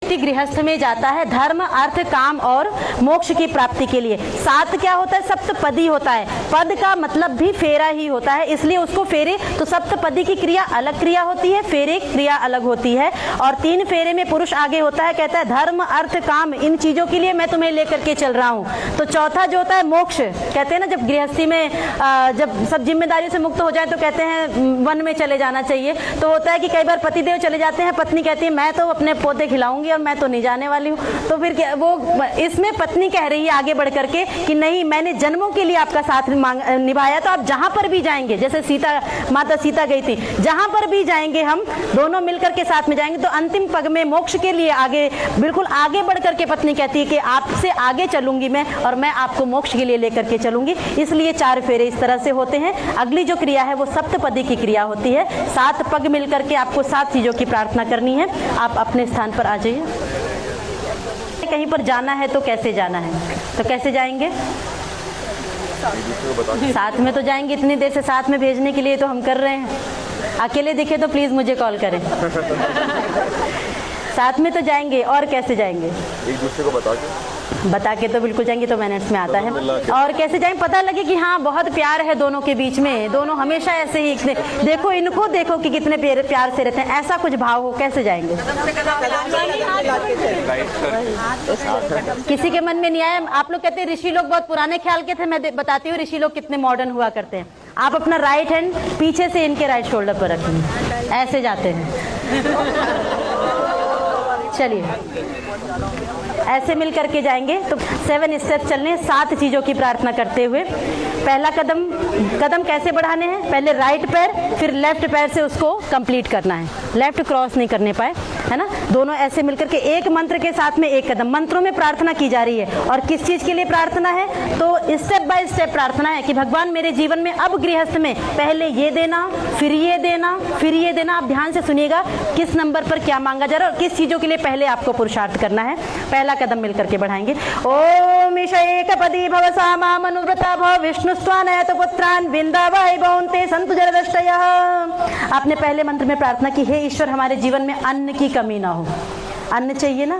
व्यक्ति गृहस्थ में जाता है धर्म अर्थ काम और मोक्ष की प्राप्ति के लिए। 7 क्या होता है? सप्तपदी होता है। पद का मतलब भी फेरा ही होता है, इसलिए उसको फेरे। तो सप्तपदी की क्रिया अलग क्रिया होती है, फेरे क्रिया अलग होती है। और 3 फेरे में पुरुष आगे होता है, कहता है धर्म अर्थ काम इन चीजों के लिए मैं तुम्हें लेकर के चल रहा हूँ। तो चौथा जो होता है मोक्ष, कहते हैं ना जब गृहस्थी में जब सब जिम्मेदारियों से मुक्त हो जाए तो कहते हैं वन में चले जाना चाहिए। तो होता है कि कई बार पतिदेव चले जाते हैं, पत्नी कहती है मैं तो अपने पोते खिलाऊंगी और मैं तो नहीं जाने वाली हूँ। तो फिर क्या वो इसमें पत्नी कह रही है आगे बढ़ करके कि नहीं, मैंने जन्मों के लिए आपका साथ निभाया, तो आप जहां पर भी जाएंगे, जैसे माता सीता गई थी, जहां पर भी जाएंगे हम दोनों मिलकर के साथ में जाएंगे। तो अंतिम पग में मोक्ष के लिए आगे बिल्कुल आगे बढ़ करके पत्नी कहती है कि आपसे आगे चलूंगी मैं और मैं आपको मोक्ष के लिए लेकर के चलूंगी। इसलिए 4 फेरे इस तरह से होते हैं। अगली जो क्रिया है वो सप्तपदी की क्रिया होती है। 7 पग मिलकर के आपको 7 चीजों की प्रार्थना करनी है। आप अपने स्थान पर आ जाइए। कहीं पर जाना है तो कैसे जाना है? तो कैसे जाएंगे? साथ में तो जाएंगे, इतनी देर से साथ में भेजने के लिए तो हम कर रहे हैं। अकेले दिखे तो प्लीज मुझे कॉल करें। साथ में तो जाएंगे, और कैसे जाएंगे? एक दूसरे को बता के तो बिल्कुल जाएंगे, तो मिनट्स में आता है। और कैसे जाएंगे? पता लगे कि हाँ बहुत प्यार है दोनों के बीच में, दोनों हमेशा ऐसे ही देखो इनको देखो कि कितने प्यार से रहते हैं, ऐसा कुछ भाव हो, कैसे जाएंगे? किसी के मन में नहीं आया? आप लोग कहते हैं ऋषि लोग बहुत पुराने ख्याल के थे, मैं बताती हूँ ऋषि लोग कितने मॉडर्न हुआ करते हैं। आप अपना राइट हैंड पीछे से इनके राइट शोल्डर पर रखेंगे, ऐसे जाते हैं। चलिए ऐसे मिल करके जाएंगे। तो 7 स्टेप चलने, 7 चीजों की प्रार्थना करते हुए। पहला कदम कैसे बढ़ाने हैं? पहले राइट पैर, फिर लेफ्ट पैर से उसको कंप्लीट करना है, लेफ्ट क्रॉस नहीं करने पाए, है ना। दोनों ऐसे मिलकर के एक मंत्र के साथ में एक कदम। मंत्रों में प्रार्थना की जा रही है और किस चीज के लिए प्रार्थना है? तो स्टेप बाय स्टेप प्रार्थना है कि भगवान मेरे जीवन में अब गृहस्थ में पहले ये देना, फिर ये देना, फिर ये देना। आप ध्यान से सुनिएगा किस नंबर पर क्या मांगा जा रहा है और किस चीजों के लिए पहले आपको पुरुषार्थ करना है। पहला कदम मिलकर के बढ़ाएंगे। ओम ईशैकपदी भव सामा मनुव्रता भव विष्णुस्त्वानयत पुत्रान विंदावै भवन्ते सन्तु जरदष्टयः। आपने पहले मंत्र में प्रार्थना की, हे ईश्वर हमारे जीवन में अन्न की कमी ना हो। अन्न चाहिए ना,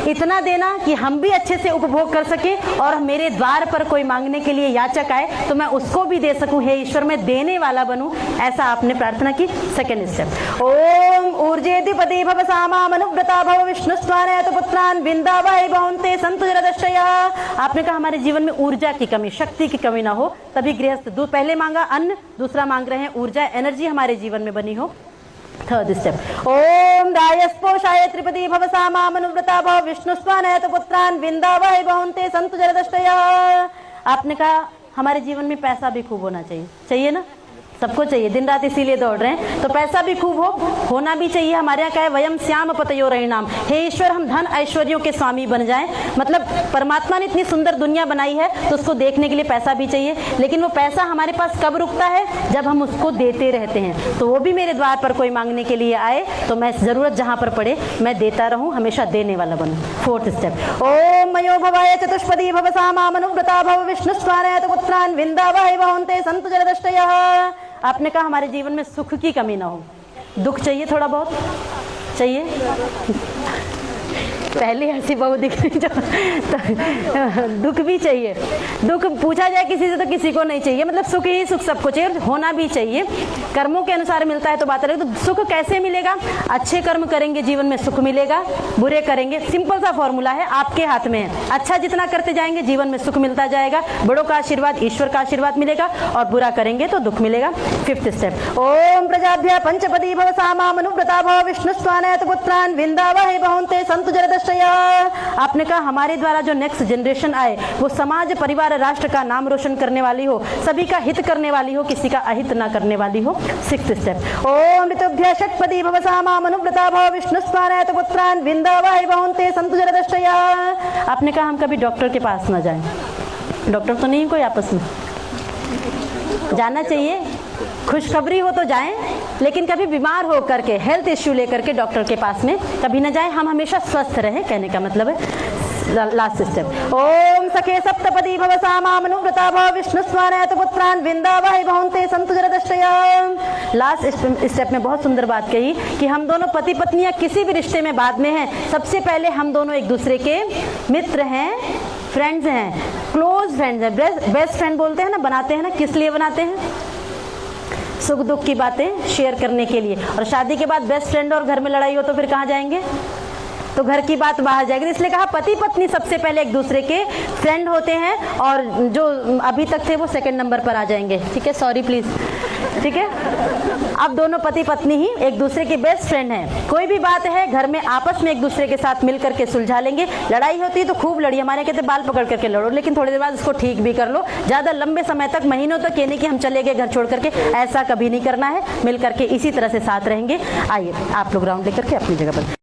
इतना देना कि हम भी अच्छे से उपभोग कर सके और मेरे द्वार पर कोई मांगने के लिए याचक आए तो मैं उसको भी दे सकूं। हे ईश्वर मैं देने वाला बनूं, ऐसा आपने प्रार्थना की। सेकंड स्टेप, ओम ऊर्जेधिपति भव सामा मनुव्रता भव विष्णुस्त्वानयत पुत्रान विंदावै भवन्ते सन्तु जरदष्टयः। आपने कहा हमारे जीवन में ऊर्जा की कमी, शक्ति की कमी ना हो, तभी गृहस्थ पहले मांगा अन्न, दूसरा मांग रहे हैं ऊर्जा, एनर्जी हमारे जीवन में बनी हो। थर्ड स्टेप, ओम दायस्पोषाय त्रिपदी भव सामा मनुव्रता भव विष्णुस्त्वानयत पुत्रान विंदावै भवन्ते सन्तु जरदष्टयः। आपने कहा हमारे जीवन में पैसा भी खूब होना चाहिए, चाहिए ना, सबको चाहिए, दिन रात इसीलिए दौड़ रहे हैं। तो पैसा भी खूब होना भी चाहिए। हमारे यहाँ क्या है, वयम श्याम पतयो रहिणाम। हे ईश्वर हम धन ऐश्वर्यों के स्वामी बन जाएं। मतलब परमात्मा ने इतनी सुंदर दुनिया बनाई है तो उसको देखने के लिए पैसा भी चाहिए, लेकिन वो पैसा हमारे पास कब रुकता है? जब हम उसको देते रहते हैं। तो वो भी मेरे द्वार पर कोई मांगने के लिए आए तो मैं जरूरत जहाँ पर पड़े मैं देता रहूं, हमेशा देने वाला बनूं। फोर्थ स्टेप, ओम मयो भवाय चतुष्पदी भव सामा मनुव्रता भव विष्णुस्त्वानयत पुत्रान विंदावै भवन्ते सन्तु जरदष्टयः। आपने कहा हमारे जीवन में सुख की कमी ना हो। दुख चाहिए, थोड़ा बहुत चाहिए। पहले ऐसी बहू दिख रही तो दुख भी चाहिए। दुख पूछा जाए किसी से तो किसी को नहीं चाहिए, मतलब सुख ही सुख सबको चाहिए, होना भी चाहिए। कर्मों के अनुसार मिलता है तो बात अलग। तो सुख कैसे मिलेगा? अच्छे कर्म करेंगे जीवन में सुख मिलेगा, बुरे करेंगे, सिंपल सा फॉर्मूला है, आपके हाथ में है। अच्छा जितना करते जाएंगे जीवन में सुख मिलता जाएगा, बड़ों का आशीर्वाद, ईश्वर का आशीर्वाद मिलेगा, और बुरा करेंगे तो दुख मिलेगा। फिफ्थ स्टेप, ओम प्रजाभ्य पंचपदी भव सामा मनुव्रता भव विष्णुस्त्वानयत पुत्रान विंदावै भवन्ते सन्तु जरदष्टयः। आपने कहा हमारे द्वारा जो नेक्स्ट जनरेशन आए वो समाज परिवार राष्ट्र का नाम रोशन करने वाली हो, सभी का हित करने वाली हो, किसी का अहित ना करने वाली हो। सिक्स्थ स्टेप, ओम ऋतुभ्य षट्पदी भव सामा मनुव्रता भव विष्णुस्त्वानयत पुत्रान विंदावै भवन्ते सन्तु जरदष्टयः। आपने कहा हम कभी डॉक्टर के पास ना जाएं। डॉक्टर तो नहीं कोई आपस में, जाना चाहिए, खुशखबरी हो तो जाएं, लेकिन कभी बीमार हो करके हेल्थ इश्यू लेकर के डॉक्टर के पास में कभी ना जाएं। हम हमेशा स्वस्थ रहें, कहने का मतलब है। Last step. ओम सखे सप्तपदी भव सामानुव्रता भव विष्णु स्वानयत पुत्रान विंदावहि भवन्ते संतु जरदष्टया। लास्ट स्टेप में बहुत सुंदर बात कही कि हम दोनों पति पत्नियां किसी भी रिश्ते में बाद में हैं, सबसे पहले हम दोनों एक दूसरे के मित्र हैं, फ्रेंड्स हैं, क्लोज फ्रेंड्स हैं। बेस्ट फ्रेंड बोलते हैं ना, बनाते हैं ना, किस लिए बनाते हैं? सुख दुख की बातें शेयर करने के लिए। और शादी के बाद बेस्ट फ्रेंड और घर में लड़ाई हो तो फिर कहाँ जाएंगे? तो घर की बात बाहर जाएगी। इसलिए कहा पति पत्नी सबसे पहले एक दूसरे के फ्रेंड होते हैं और जो अभी तक थे वो सेकंड नंबर पर आ जाएंगे। ठीक है, सॉरी प्लीज। ठीक है, अब दोनों पति पत्नी ही एक दूसरे के बेस्ट फ्रेंड हैं। कोई भी बात है घर में आपस में एक दूसरे के साथ मिल करके सुलझा लेंगे। लड़ाई होती है तो खूब लड़ी, हमारे कहते बाल पकड़ करके लड़ो, लेकिन थोड़ी देर बाद उसको ठीक भी कर लो। ज़्यादा लंबे समय तक, महीनों तक ये नहीं कि हम चले गए घर छोड़ करके, ऐसा कभी नहीं करना है। मिल करके इसी तरह से साथ रहेंगे। आइए आप लोग राउंड लेकर के अपनी जगह पर।